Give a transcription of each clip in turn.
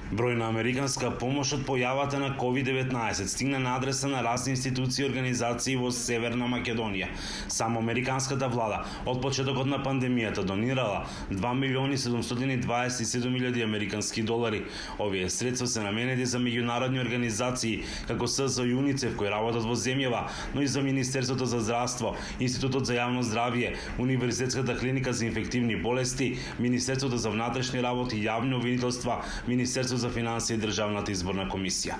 Бројна американска помош од појавата на COVID-19 стигна на адреса на разни институции и организации во Северна Македонија. Само американската влада од почетокот на пандемијата донирала 2.727.000 американски долари. Овие средства се наменети за меѓународни организации како СЗО и ЮНИЦЕФ кои работат во земјава, но и за Министерството за здравство, Институтот за јавно здравје, Универзитетската клиника за инфективни болести, Министерството за внатрешни работи и јавни обвинителства, Министерството за финансии и Државната изборна комисија.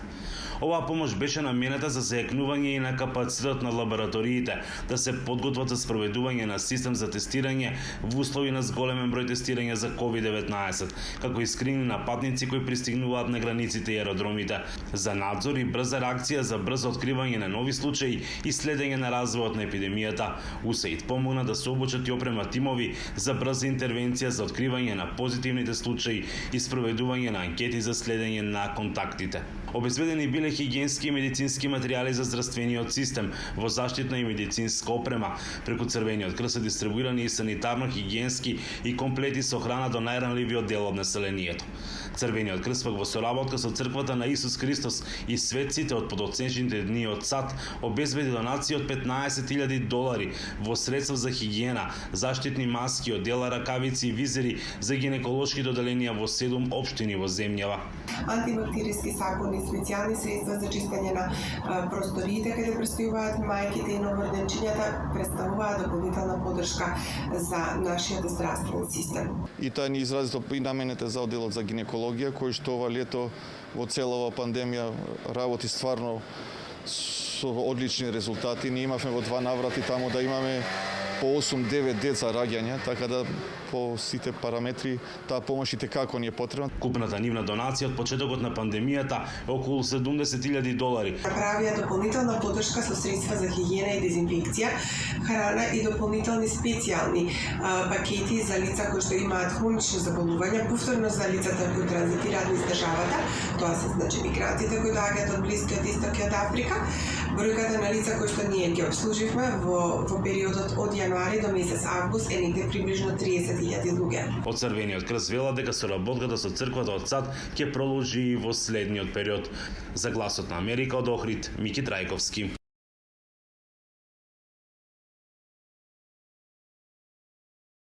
Оваа помош беше наменета за зајакнување и на капацитетот на лабораториите да се подготват за спроведување на систем за тестирање во услови на зголемен број тестирање за COVID-19, како и скрининг на патници кои пристигнуваат на границите и аеродромите, за надзор и брза реакција за брзо откривање на нови случаи и следење на развојот на епидемијата. УСАИД помогна да се обучат и опрема тимови за брза интервенција за откривање на позитивните случаи и спроведување на анкети за следење на контактите. Обезбедени биле хигиенски и медицински материјали за здравствениот систем, во заштитна и медицинска опрема. Преку Црвениот крст се дистрибуирани и санитарно-хигиенски и комплети со храна до најранливиот дел од населението. Црвениот крст пак во соработка со црквата на Исус Христос и светците од подоцнечните дни од САД обезбеди донација од $15.000 во средства за хигиена, заштитни маски, одела, ракавици и визери за гинеколошките оделенија во 7 општини во земјава. Антибактериски сапуни, специјални средства за чистење на просториите каде престојуваат мајките и новороденчињата представуваат дополнителна поддршка за нашиот здравствен систем. И таа ни изразито и наменете за одделот за гинекологија, кој што ова лето во целава пандемија работи стварно со одлични резултати. Ние имавме во 2 наврати таму да имаме по 8-9 деца раѓања, така да по сите параметри таа помош и како ни е потребна. Купната нивна донација од почетокот на пандемијата е околу $70.000. Направија дополнителна поддршка со средства за хигиена и дезинфекција, храна и дополнителни специјални пакети за лица кои што имаат хронични заболувања, повторно за лицата кои транзитираат низ државата, тоа се значи мигрантите кои доаѓаат од Блискиот Исток и од Африка. Бројката на лица кои што ние ги обслуживме во периодот од јануари до месец август е негде приближно 30.000 луѓе. Од Црвениот крст вела дека соработката со црквата од САД ќе продолжи и во следниот период. За Гласот на Америка од Охрид, Мики Трајковски.